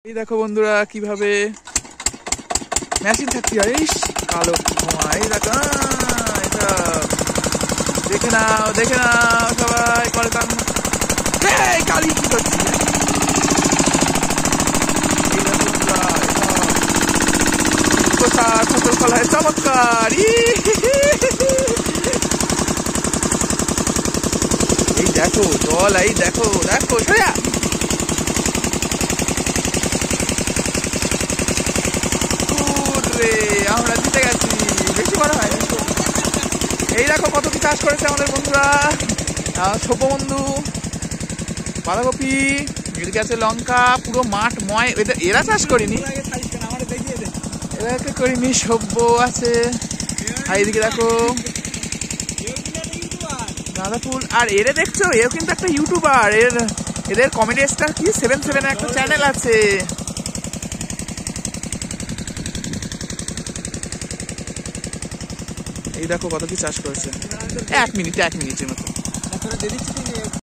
এই দেখো বন্ধুরা কিভাবে মেশিন থাকতে হয়। কালো ধোঁয়া, এই দেখো এটা দেখে নাও সবাই করে কান কালি কি করছে। ফসল ফলায় চমৎকার। এই দেখো জল, এই দেখো সোজা আমরা জিতে গেছি, বেশি বড় হয়। এই দেখো কত কি চাষ করেছে আমাদের বন্ধুরা। সভ্য বন্ধু বাঁধাকপি, এদিকে আছে লঙ্কা, পুরো মাঠ ময়। এরা চাষ করিনি, এরাকে করিনি, সভ্য আছে। আর এদিকে দেখো গাঁদা ফুল। আর এরে দেখছো, এও কিন্তু একটা ইউটিউবার। এদের কমেডি স্টার কি 7 একটা চ্যানেল আছে। এই দেখো কত কি চাষ করেছে। 1 মিনিটের মতো।